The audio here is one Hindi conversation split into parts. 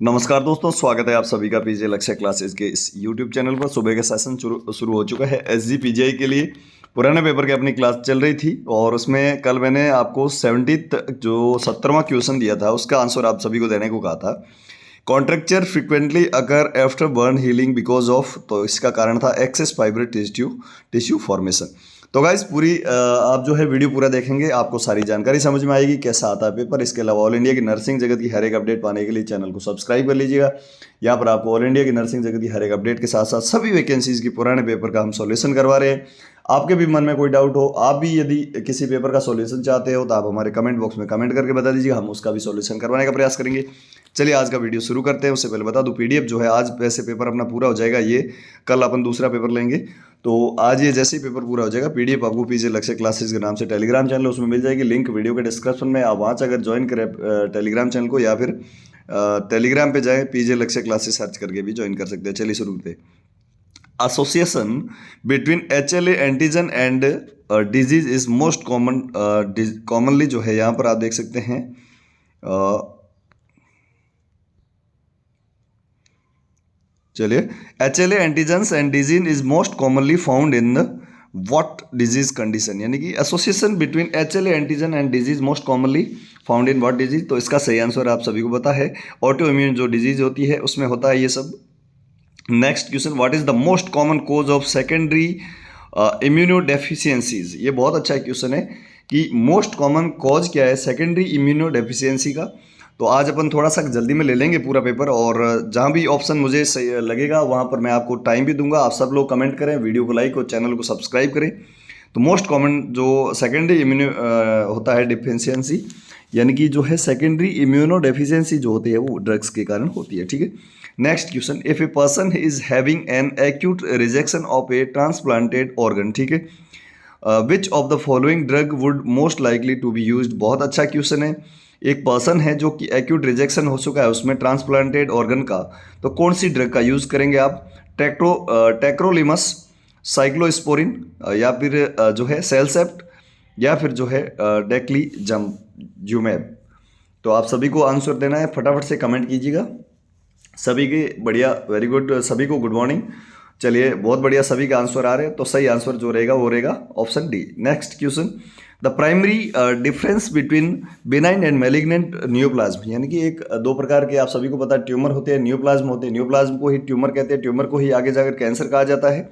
नमस्कार दोस्तों, स्वागत है आप सभी का पीजे लक्ष्य क्लासेस के इस यूट्यूब चैनल पर। सुबह का सेशन शुरू हो चुका है। एसजी पीजीआई के लिए पुराने पेपर की अपनी क्लास चल रही थी और उसमें कल मैंने आपको 70th जो 17वां क्वेश्चन दिया था उसका आंसर आप सभी को देने को कहा था। Contracture frequently occur after burn healing because of, तो इसका कारण था एक्सेस फाइब्रिल टिश्यू फॉर्मेशन। तो गाइस पूरी आप जो है वीडियो पूरा देखेंगे, आपको सारी जानकारी समझ में आएगी कैसा आता है पेपर। इसके अलावा ऑल इंडिया की नर्सिंग जगत की हर एक अपडेट पाने के लिए चैनल को सब्सक्राइब कर लीजिएगा। यहाँ पर आपको ऑल इंडिया की नर्सिंग जगत की हर एक अपडेट के साथ साथ सभी वैकेंसीज की पुराने पेपर का हम सॉल्यूशन करवा रहे हैं। आपके भी मन में कोई डाउट हो, आप भी यदि किसी पेपर का सॉल्यूशन चाहते हो तो आप हमारे कमेंट बॉक्स में कमेंट करके बता दीजिए, हम उसका भी सॉल्यूशन करवाने का प्रयास करेंगे। चलिए आज का वीडियो शुरू करते हैं। उससे पहले बता दूं, पीडीएफ जो है आज वैसे पेपर अपना पूरा हो जाएगा, ये कल अपन दूसरा पेपर लेंगे। तो आज ये जैसे ही पेपर पूरा हो जाएगा, पीडीएफ आपको पीजे लक्ष्य क्लासेस के नाम से टेलीग्राम चैनल उसमें मिल जाएगी। लिंक वीडियो के डिस्क्रिप्शन में, आप वहाँ से अगर ज्वाइन करें टेलीग्राम चैनल को, या फिर टेलीग्राम पे जाएं पीजे लक्ष्य क्लासेस सर्च करके भी ज्वाइन कर सकते हैं। चलिए शुरू करते हैं। Association between HLA antigen and disease is most commonly जो है यहाँ पर आप देख सकते हैं। चलिए, HLA antigens and disease is most commonly found in what disease condition, यानी कि association between HLA antigen and disease most commonly found in what disease. तो इसका सही आंसर आप सभी को पता है, ऑटो इम्यून जो डिजीज होती है उसमें होता है ये सब। Next question, what is the most common cause of secondary immunodeficiencies. ये बहुत अच्छा क्वेश्चन है कि मोस्ट कॉमन कॉज क्या है सेकेंडरी इम्यूनोडेफिशिएंसी का। तो आज अपन थोड़ा सा जल्दी में ले लेंगे पूरा पेपर, और जहाँ भी ऑप्शन मुझे सही लगेगा वहाँ पर मैं आपको टाइम भी दूंगा। आप सब लोग कमेंट करें, वीडियो को लाइक और चैनल को सब्सक्राइब करें। तो मोस्ट कॉमन जो सेकेंडरी इम्यूनो होता है डिफिशियंसी, यानी कि जो है सेकेंडरी इम्यूनो डेफिशिएंसी जो होती है वो ड्रग्स के कारण होती है। ठीक है। Next question, if a person is having an acute rejection of a transplanted organ, ठीक है, which of the following drug would most likely to be used. बहुत अच्छा क्वेश्चन है। एक पर्सन है जो कि एक्यूट रिजेक्शन हो चुका है उसमें ट्रांसप्लांटेड ऑर्गन का, तो कौन सी ड्रग का यूज़ करेंगे आप? टेक्रोलिमस, साइक्लोस्पोरिन, या फिर जो है सेलसेप्ट, या फिर जो है डेक्लीजम्जुमेब। तो आप सभी को आंसर देना है, फटाफट से कमेंट कीजिएगा। सभी के बढ़िया, वेरी गुड, सभी को गुड मॉर्निंग। चलिए बहुत बढ़िया, सभी का आंसर आ रहे हैं। तो सही आंसर जो रहेगा वो रहेगा option D. Next question, the primary difference between benign and malignant neoplasm, यानी कि एक दो प्रकार के आप सभी को पता है ट्यूमर होते हैं, न्यूप्लाज्म होते हैं। न्यूप्लाज्म को ही ट्यूमर कहते हैं, ट्यूमर को ही आगे जाकर कैंसर कहा जाता है।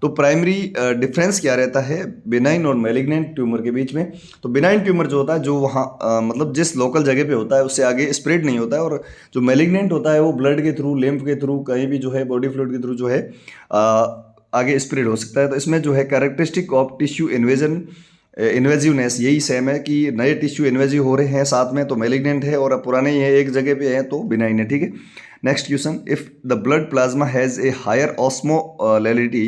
तो प्राइमरी डिफरेंस क्या रहता है बिनाइन और मैलिग्नेंट ट्यूमर के बीच में? तो बिनाइन ट्यूमर जो होता है जो वहाँ मतलब जिस लोकल जगह पे होता है उससे आगे स्प्रेड नहीं होता है, और जो मैलिग्नेंट होता है वो ब्लड के थ्रू, लिम्फ के थ्रू, कहीं भी जो है बॉडी फ्लूइड के थ्रू जो है आगे स्प्रेड हो सकता है। तो इसमें जो है कैरेक्टरिस्टिक ऑफ टिश्यू इन्वेजिवनेस यही सेम है कि नए टिश्यू इन्वेजिव हो रहे हैं साथ में तो मैलिग्नेंट है, और पुराने ये एक जगह पे हैं तो बिनाइन है। ठीक है। Next question, if the blood plasma has a higher osmolarity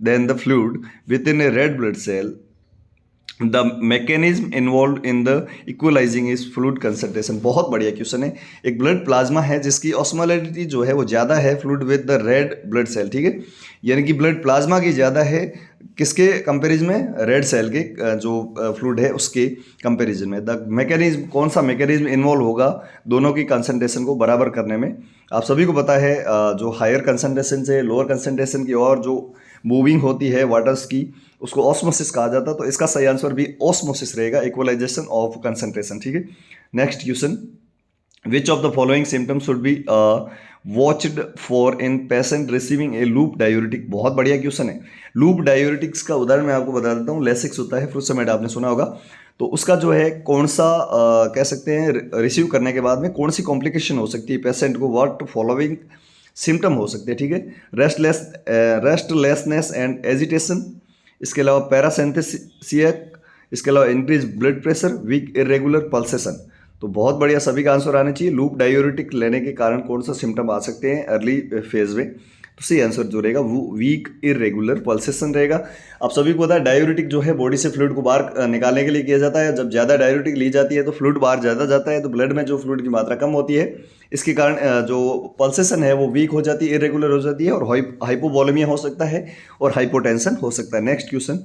then the fluid within a red blood cell, the mechanism involve in the equalizing is fluid concentration. बहुत बढ़िया क्वेश्चन है। एक ब्लड प्लाज्मा है जिसकी ऑस्मोलैरिटी जो है वो ज़्यादा है fluid with the red blood cell, ठीक है, यानी कि ब्लड प्लाज्मा की ज़्यादा है किसके कंपैरिजन में? रेड सेल के जो फ्लूइड है उसके कंपैरिजन में। द मैकेनिज्म, कौन सा मैकेनिज्म इन्वॉल्व होगा दोनों की कंसंट्रेशन को बराबर करने में? आप सभी को पता है जो हायर कंसंट्रेशन से लोअर कंसंट्रेशन की और जो मूविंग होती है वाटर्स की उसको ऑस्मोसिस कहा जाता है। तो इसका सही आंसर भी ऑस्मोसिस रहेगा, इक्वलाइजेशन ऑफ कंसंट्रेशन। ठीक है। Next question, which of the following symptoms should be watched for in patient receiving A loop diuretic. बहुत बढ़िया क्वेश्चन है। लूप डायूरेटिक्स का उदाहरण मैं आपको बता देता हूँ। लेसिक्स होता है, फ्रुसेमाइड आपने सुना होगा। तो उसका जो है कौन सा कह सकते हैं रिसीव करने के बाद में कौन सी कॉम्प्लिकेशन हो सकती है पेशेंट को? व्हाट फॉलोइंग सिम्टम हो सकते हैं? ठीक है। रेस्टलेसनेस एंड एजिटेशन, इसके अलावा पैरासिन्थेसिया, इसके अलावा increase blood pressure, weak irregular pulsation. तो बहुत बढ़िया, सभी का आंसर आना चाहिए। लूप डायूरेटिक लेने के कारण कौन सा सिम्टम आ सकते हैं अर्ली फेज में? तो सही आंसर जो रहेगा वो वीक इरेगुलर पल्सेशन रहेगा। आप सभी को पता है डायूरेटिक जो है बॉडी से फ्लूइड को बाहर निकालने के लिए किया जाता है। जब ज़्यादा डायूरेटिक ली जाती है तो फ्लूइड बाहर ज़्यादा जाता है, तो ब्लड में जो फ्लूइड की मात्रा कम होती है, इसके कारण जो पल्सेशन है वो वीक हो जाती है, इरेगुलर हो जाती है, और हाइपोवोलेमिया हो सकता है और हाइपोटेंशन हो सकता है। Next question,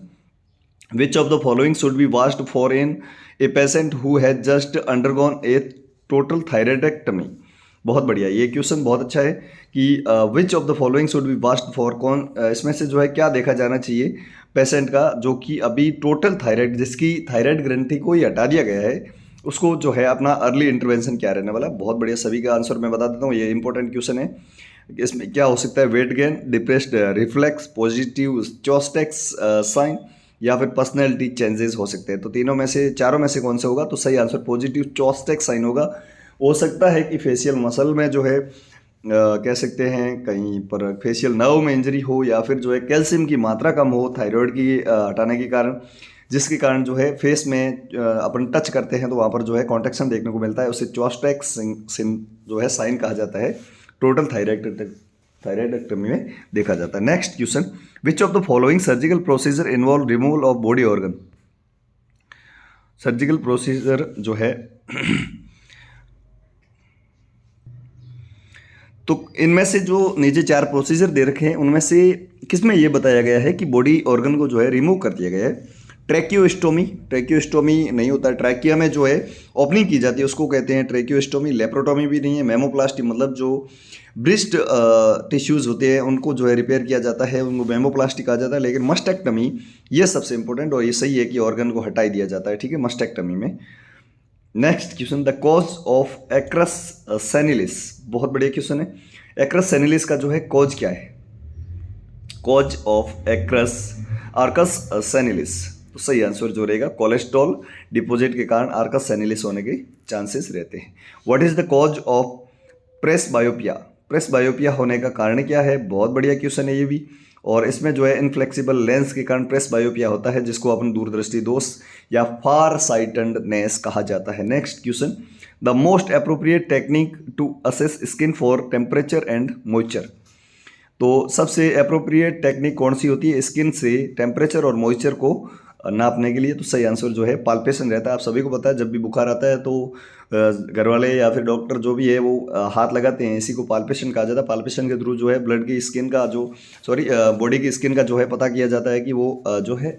which of the following should be watched for in a patient who has just undergone a total thyroidectomy? बहुत बढ़िया, ये क्वेश्चन बहुत अच्छा है कि विच of the following should be vast for, कौन इसमें से जो है क्या देखा जाना चाहिए पेशेंट का जो कि अभी टोटल थायराइड, जिसकी थायराइड ग्रंथि को ही हटा दिया गया है, उसको जो है अपना अर्ली इंटरवेंशन क्या रहने वाला। बहुत बढ़िया, सभी का आंसर मैं बता देता हूँ, ये इंपॉर्टेंट क्वेश्चन है। इसमें क्या हो सकता है, weight gain, depressed reflex, positive Chvostek's sign, या फिर पर्सनैलिटी चेंजेस हो सकते हैं। तो तीनों में से, चारों में से कौन सा होगा, तो सही आंसर पॉजिटिव चोस्टेक्स साइन होगा। हो सकता है कि फेशियल मसल में जो है कह सकते हैं कहीं पर फेशियल नर्व में इंजरी हो, या फिर जो है कैल्शियम की मात्रा कम हो थायराइड की हटाने के कारण, जिसके कारण जो है फेस में अपन टच करते हैं तो वहाँ पर जो है कॉन्ट्रैक्शन देखने को मिलता है, उसे चोस्टेक्स जो है साइन कहा जाता है, टोटल थायराइडेक्टमी में देखा जाता है। Next question, which of the following surgical procedure involve removal of body organ. Surgical procedure जो है तो इनमें से जो नीचे 4 प्रोसीजर दे रखे हैं उनमें से किसमें ये बताया गया है कि बॉडी ऑर्गन को जो है रिमूव कर दिया गया है। ट्रैकियोस्टोमी, ट्रैकियोस्टोमी नहीं होता है, ट्रैकिया में जो है ओपनिंग की जाती है उसको कहते हैं ट्रैकियोस्टोमी। लेप्रोटोमी भी नहीं है। मेमोप्लास्टी मतलब जो ब्रेस्ट टिश्यूज़ होते हैं उनको जो है रिपेयर किया जाता है, उनको मेमोप्लास्टी कहा जाता है। लेकिन मस्टेक्टमी ये सबसे इंपॉर्टेंट और ये सही है कि ऑर्गन को हटा दिया जाता है, ठीक है, मस्टेक्टमी में। Next question, the cause of एक्रस सेनिलिस, बहुत बढ़िया क्वेश्चन है। एक्रस सेनिलिस का जो है कॉज क्या है, कॉज ऑफ आर्कस सेनिलिस, तो सही आंसर जो रहेगा कोलेस्ट्रॉल डिपॉजिट के कारण आर्कस सेनिलिस होने के चांसेस रहते हैं। What is the cause of presbyopia, presbyopia होने का कारण क्या है, बहुत बढ़िया क्वेश्चन है ये भी। और इसमें जो है इनफ्लेक्सिबल लेंस के कारण प्रेस बायोपिया होता है, जिसको अपन दूरदृष्टि दोष या फार साइटेडनेस कहा जाता है। Next question, the most appropriate technique to assess skin for temperature and moisture, तो सबसे अप्रोप्रिएट टेक्निक कौन सी होती है स्किन से टेम्परेचर और मॉइस्चर को नापने के लिए, तो सही आंसर जो है पाल्पेशन रहता है। आप सभी को पता है जब भी बुखार आता है तो घर वाले या फिर डॉक्टर जो भी है वो हाथ लगाते हैं, इसी को पाल्पेशन कहा जाता है। पाल्पेशन के थ्रू जो है ब्लड की स्किन का जो बॉडी की स्किन का जो है पता किया जाता है कि वो जो है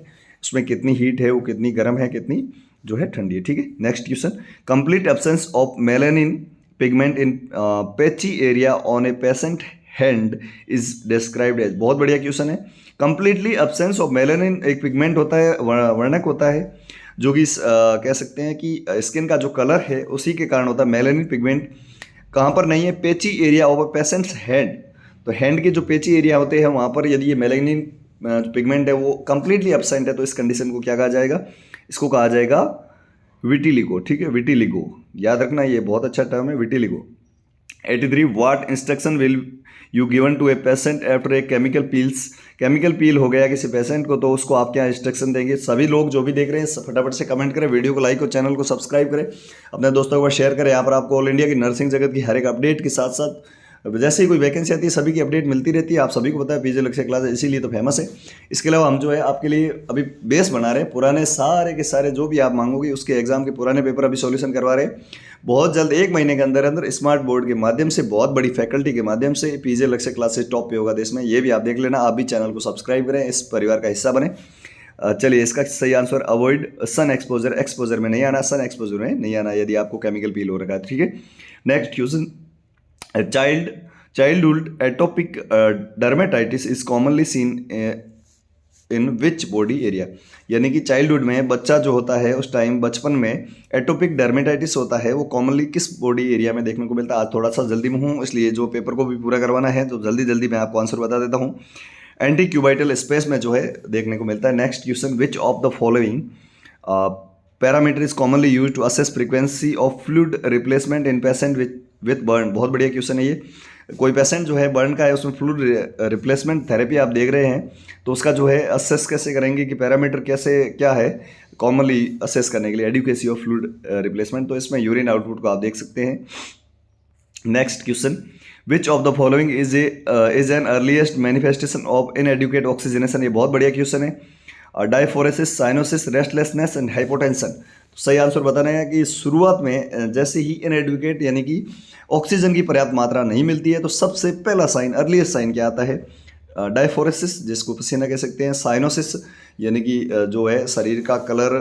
उसमें कितनी हीट है, वो कितनी गर्म है, कितनी जो है ठंडी है, ठीक है। Next question, complete absence of melanin pigment in patchy area on a patient hand is described as, बहुत बढ़िया क्वेश्चन है। कंप्लीटली एब्सेंस ऑफ मेलानिन एक पिगमेंट होता है, वर्णक होता है, जो कि कह सकते हैं कि स्किन का जो कलर है उसी के कारण होता है। मेलानिन पिगमेंट कहाँ पर नहीं है, patchy area of a patient's hand, तो हैंड के जो पेची एरिया होते हैं वहाँ पर यदि ये मेलानिन पिगमेंट है वो कंप्लीटली एब्सेंट है तो इस कंडीशन को क्या कहा जाएगा, इसको कहा जाएगा विटिलिगो, ठीक है, विटिलिगो याद रखना, ये बहुत अच्छा टर्म है vitiligo. 83, what instruction will you given to a patient after a chemical peels, chemical peel हो गया किसी पेशेंट को तो उसको आप क्या इंस्ट्रक्शन देंगे। सभी लोग जो भी देख रहे हैं फटाफट से कमेंट करें, वीडियो को लाइक और चैनल को सब्सक्राइब करें, अपने दोस्तों को शेयर करें। यहाँ पर आपको ऑल इंडिया की नर्सिंग जगत की हर एक अपडेट के साथ साथ जैसे ही कोई वैकेंसी आती है सभी की अपडेट मिलती रहती है। आप सभी को पता है पीजे लक्ष्य क्लास इसीलिए तो फेमस है। इसके अलावा हम जो है आपके लिए अभी बेस बना रहे हैं, पुराने सारे के सारे जो भी आप मांगोगे उसके एग्जाम के पुराने पेपर अभी सॉल्यूशन करवा रहे हैं। बहुत जल्द 1 महीने के अंदर अंदर स्मार्ट बोर्ड के माध्यम से, बहुत बड़ी फैकल्टी के माध्यम से पीजे लक्ष्य क्लासेस टॉप पे होगा देश में, ये भी आप देख लेना। आप भी चैनल को सब्सक्राइब करें, इस परिवार का हिस्सा बने। चलिए इसका सही answer avoid sun exposure, exposure में नहीं आना, सन एक्सपोजर में नहीं आना यदि आपको केमिकल पील हो रखा है, ठीक है। Next question, childhood atopic dermatitis is commonly seen in which body area, यानी कि चाइल्डहुड में बच्चा जो होता है उस टाइम बचपन में एटोपिक डर्मेटाइटिस होता है, वो कॉमनली किस बॉडी एरिया में देखने को मिलता है। आज थोड़ा सा जल्दी में हूँ इसलिए जो पेपर को भी पूरा करवाना है तो जल्दी जल्दी मैं आपको आंसर बता देता हूँ। एंटी क्यूबाइटल स्पेस में जो है देखने को मिलता है। Next question, which of the following parameter is commonly use to assess frequency of fluid replacement in patient with burn, बहुत बढ़िया क्वेश्चन है ये। कोई पेशेंट जो है बर्न का है उसमें फ्लूइड रिप्लेसमेंट थेरेपी आप देख रहे हैं तो उसका जो है असेस कैसे करेंगे कि पैरामीटर कैसे क्या है कॉमनली असेस करने के लिए, एडिक्वेसी ऑफ फ्लूइड रिप्लेसमेंट, तो इसमें यूरिन आउटपुट को आप देख सकते हैं। Next question, which of the following is an earliest manifestation of inadequate oxygenation, ये बहुत बढ़िया क्वेश्चन है। Diaphoresis, cyanosis, restlessness and hypotension, तो सही आंसर बताना है कि शुरुआत में जैसे ही इनएडुकेट यानी कि ऑक्सीजन की पर्याप्त मात्रा नहीं मिलती है तो सबसे पहला साइन, अर्लीस्ट साइन क्या आता है, डायफोरेसिस जिसको पसीना कह सकते हैं, साइनोसिस यानी कि जो है शरीर का कलर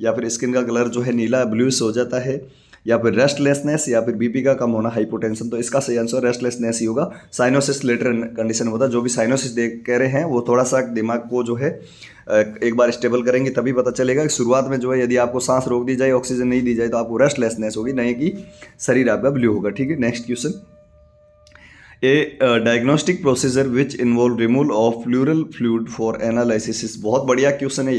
या फिर स्किन का कलर जो है नीला ब्लूइश हो जाता है, या फिर रेस्टलेसनेस, या फिर बीपी का कम होना, हाइपोटेंशन। तो इसका सही आंसर रेस्टलेसनेस ही होगा। साइनोसिस लेटर कंडीशन होता है, जो भी साइनोसिस देख कह रहे हैं वो थोड़ा सा दिमाग को जो है एक बार स्टेबल करेंगे तभी पता चलेगा। शुरुआत में जो है यदि आपको सांस रोक दी जाए, ऑक्सीजन नहीं दी जाए, तो आपको रेस्टलेसनेस होगी, नहीं कि शरीर आपका ब्लू होगा। ठीक है, next question. A diagnostic procedure which involve removal of pleural fluid for analysis. बहुत बढ़िया क्वेश्चन है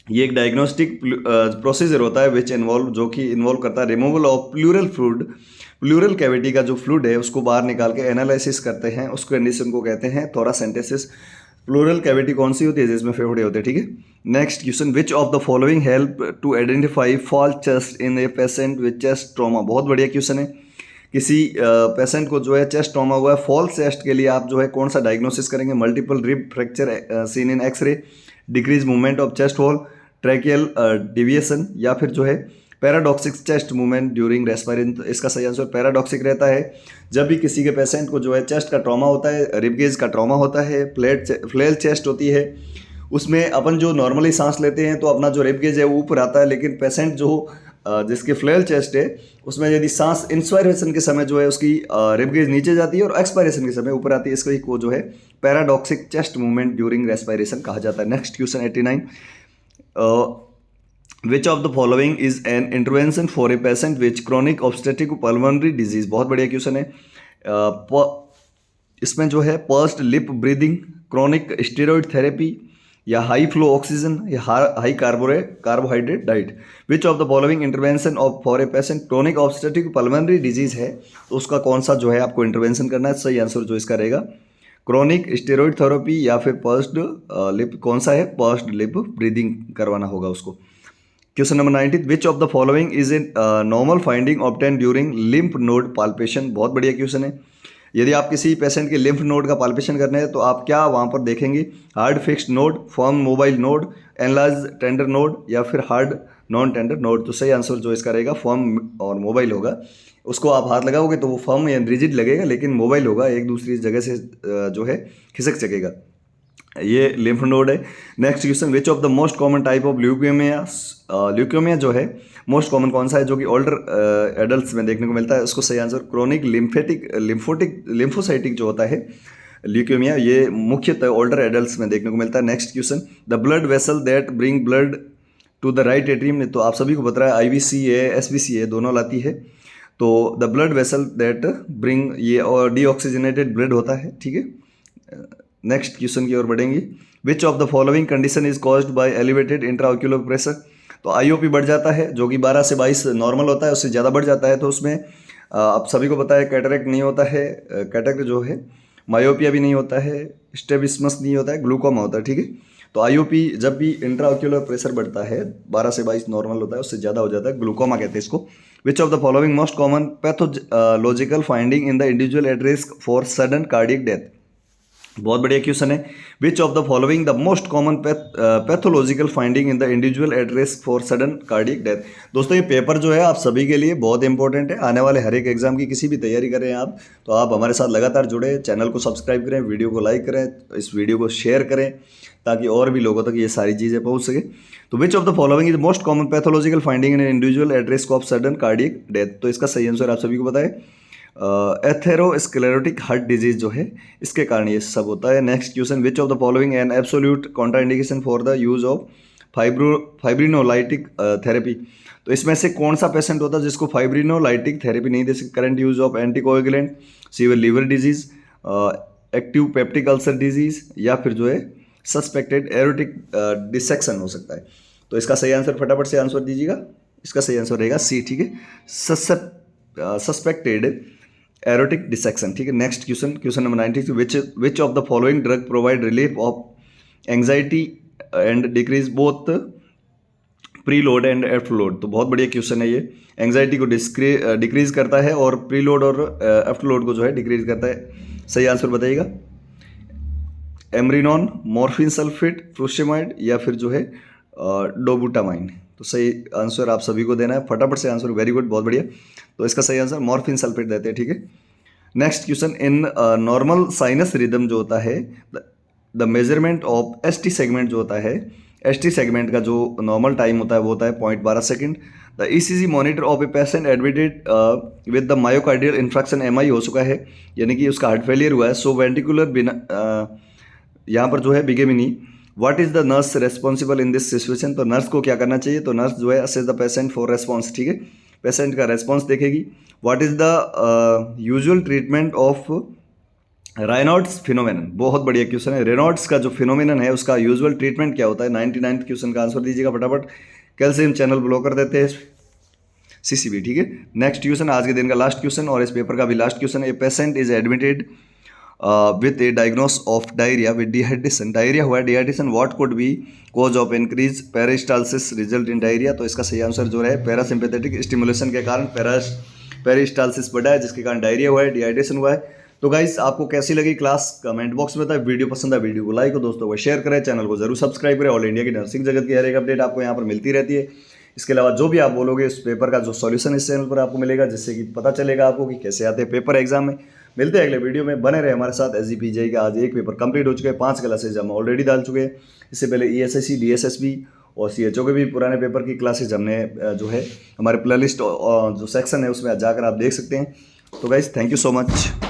ये एक डायग्नोस्टिक प्रोसीजर होता है विच इन्वॉल्व, जो कि इन्वॉल्व करता है removal of pleural fluid, pleural cavity का जो फ्लूइड है उसको बाहर निकाल के एनालिसिस करते हैं, उस कंडीशन को कहते हैं थोरासेंटेसिस। प्लूरल कैविटी कौन सी होती है? जिसमें फेफड़े होते हैं। ठीक है, next question. Which of the following help to identify false chest in a patient with chest trauma. बहुत बढ़िया क्वेश्चन है। किसी पेशेंट को जो है चेस्ट ट्रॉमा हुआ है, फॉल्स चेस्ट के लिए आप जो है कौन सा डायग्नोसिस करेंगे? Multiple rib fracture seen in x ray, decrease movement of chest hole, tracheal deviation, या फिर जो है paradoxic chest movement during respiration. तो इसका सही आंसर पैराडॉक्सिक रहता है। जब भी किसी के पेशेंट को जो है चेस्ट का ट्रॉमा होता है, रिबगेज का ट्रॉमा होता है, फ्लेल चेस्ट होती है, उसमें अपन जो नॉर्मली सांस लेते हैं तो अपना जो रिबगेज है वो ऊपर आता है, लेकिन पेशेंट जो जिसके फ्लेल चेस्ट है उसमें यदि सांस इंस्पायरेशन के समय जो है उसकी रिबगेज नीचे जाती है और एक्सपायरेशन के समय ऊपर आती है, इसको को जो है paradoxic chest movement during respiration कहा जाता है। Next question 89। Which of the following is an intervention for a patient which chronic obstructive pulmonary disease. बहुत बढ़िया क्वेश्चन है। इसमें जो है pursed lip breathing, chronic steroid therapy, या हाई फ्लो ऑक्सीजन, या high carbohydrate diet. Which of the following intervention of for a patient chronic obstructive pulmonary disease है, तो उसका कौन सा जो है आपको इंटरवेंशन करना है? सही आंसर जो इसका रहेगा क्रॉनिक स्टेरॉइड थेरेपी, या फिर पर्स्ट लिप, कौन सा है? पर्स्ट लिप ब्रीदिंग करवाना होगा उसको। Question number 19। Which of the following is a normal finding obtain during lymph node palpation. बहुत बढ़िया क्वेश्चन है। यदि आप किसी पेशेंट के लिम्फ नोड का पाल्पेशन करने हैं तो आप क्या वहाँ पर देखेंगे? Hard fixed node, firm mobile node, enlarge tender node, या फिर हार्ड नॉन टेंडर नोड। तो सही आंसर जो इसका रहेगा फर्म और मोबाइल होगा। उसको आप हाथ लगाओगे तो वो फर्म या रिजिड लगेगा, लेकिन मोबाइल होगा, एक दूसरी जगह से जो है खिसक सकेगा। ये लिम्फ नोड है। Next question. Which of the most common type of leukaemia. Leukaemia जो है मोस्ट कॉमन कौन सा है जो कि ओल्डर एडल्ट्स में देखने को मिलता है? उसको सही आंसर क्रोनिक लिम्फोसाइटिक जो होता है ल्यूकेमिया, ये मुख्यतः ओल्डर एडल्ट्स में देखने को मिलता है। Next question. The blood vessel that bring blood to the right atrium. तो आप सभी को पता है IVCA SVCA दोनों लाती है। तो the blood vessel that bring, ये और डीऑक्सीजनेटेड ब्लड होता है। ठीक है, नेक्स्ट क्वेश्चन की ओर बढ़ेंगे। विच of the following condition is caused by elevated intraocular pressure. तो IOP बढ़ जाता है, जो कि 12 से 22 नॉर्मल होता है, उससे ज़्यादा बढ़ जाता है तो उसमें आप सभी को पता है कैटरेक्ट नहीं होता है, कैटरेक्ट जो है, मायोपिया भी नहीं होता है, स्ट्रैबिस्मस नहीं होता है, ग्लूकोमा होता है। ठीक है, तो IOP जब भी इंट्राओक्यूलर प्रेशर बढ़ता है 12 से 22 नॉर्मल होता है, उससे ज़्यादा हो जाता है, ग्लूकोमा कहते हैं इसको। विच of the following most common pathological finding in the individual at risk for sudden cardiac death. बहुत बढ़िया क्वेश्चन है। Which of the following the most common pathological finding in the individual at risk for sudden cardiac death. दोस्तों ये पेपर जो है आप सभी के लिए बहुत इंपॉर्टेंट है। आने वाले हर एक एग्जाम की किसी भी तैयारी कर रहे हैं आप, तो आप हमारे साथ लगातार जुड़े, चैनल को सब्सक्राइब करें, वीडियो को लाइक करें, इस वीडियो को शेयर करें ताकि और भी लोगों तक ये सारी चीज़ें पहुंच सके। तो विच of the following is most common pathological finding in individual at risk of sudden cardiac death. तो इसका सही आंसर आप सभी को पता है एथेरोस्क्लेरोटिक हार्ट डिजीज जो है, इसके कारण ये सब होता है। Next question. Which of the following an absolute contraindication for the use of फाइब्रिनोलाइटिक therapy. तो इसमें से कौन सा पेशेंट होता है जिसको फाइब्रिनोलाइटिक थेरेपी नहीं दे सकते? Current use of anticoagulant, severe liver disease, active peptic ulcer disease, या फिर जो है सस्पेक्टेड एरोटिक डिसेक्शन हो सकता है। तो इसका सही आंसर फटाफट से आंसर दीजिएगा। इसका सही आंसर रहेगा C। ठीक है, सस्पेक्टेड एरोटिक डिसेक्शन। ठीक है, next question. Question number 92। Which of the following drug provide relief of anxiety and decrease both preload and afterload. तो बहुत बढ़िया क्वेश्चन है ये। एंग्जाइटी को डिक्रीज करता है और प्रीलोड और आफ्टर लोड को जो है डिक्रीज करता है। सही आंसर बताइएगा। एमरिनॉन, मॉर्फिन सल्फेट, फ्रुसेमाइड, या फिर जो है डोबुटामाइन। तो सही आंसर आप सभी को देना है, फटाफट से आंसर। वेरी गुड, बहुत बढ़िया। तो इसका सही आंसर मॉर्फिन सल्फेट देते हैं। ठीक है, next question. In normal sinus rhythm जो होता है, the measurement of ST segment जो होता है, ST सेगमेंट का जो नॉर्मल टाइम होता है वो होता है 0.12 second. The ECG monitor of a patient admitted with the myocardial infarction MI हो चुका है, यानी कि उसका हार्ट फेलियर हुआ है। सो वेंटिकुलर बिना यहाँ पर जो है बिगे भी नहीं। What is the nurse responsible in this situation, तो नर्स को क्या करना चाहिए, तो नर्स जो है assess the patient for response, ठीक है, पेशेंट का रेस्पॉन्स देखेगी। What is the usual treatment of Raynaud's phenomenon, बहुत बढ़िया क्वेश्चन है। रेनॉड्स का जो फिनोमेनन है उसका यूजुअल ट्रीटमेंट क्या होता है, 99 क्वेश्चन का आंसर दीजिएगा फटाफट। कैल्शियम चैनल ब्लॉकर देते हैं, सीसीबी, ठीक है। नेक्स्ट क्वेश्चन, आज के दिन का लास्ट क्वेश्चन और इस पेपर का भी लास्ट क्वेश्चन है। A patient is admitted with A diagnose of diarrhoea with dehydration, diarrhoea हुआ है, dehydration, what could be cause of increase peristalsis result in diarrhoea, तो इसका सही आंसर जो है पैरासिम्पेथेटिक स्टिमुलेशन के कारण पेरिस्टालसिस बढ़ा है, जिसके कारण डायरिया हुआ है, डिहाइड्रेशन हुआ है। तो गाइस आपको कैसी लगी क्लास कमेंट बॉक्स में बताएं। वीडियो पसंद है वीडियो को लाइक हो, दोस्तों को शेयर करें, चैनल को जरूर सब्सक्राइब करें। ऑल इंडिया की नर्सिंग जगत की हर एक अपडेट आपको यहाँ पर मिलती रहती है। इसके अलावा जो भी आप बोलोगे उस पेपर का जो सॉल्यूशन इस चैनल पर आपको मिलेगा, जिससे कि पता चलेगा आपको कि कैसे आते हैं पेपर एग्जाम में। मिलते हैं अगले वीडियो में, बने रहे हमारे साथ। SGPGI का आज एक पेपर कंप्लीट हो चुके हैं, 5 क्लासेज हम ऑलरेडी डाल चुके हैं। इससे पहले ESSC DSSB और CHO के भी पुराने पेपर की क्लासेज हमने जो है हमारे प्लेलिस्ट जो सेक्शन है उसमें जाकर आप देख सकते हैं। तो guys thank you so much.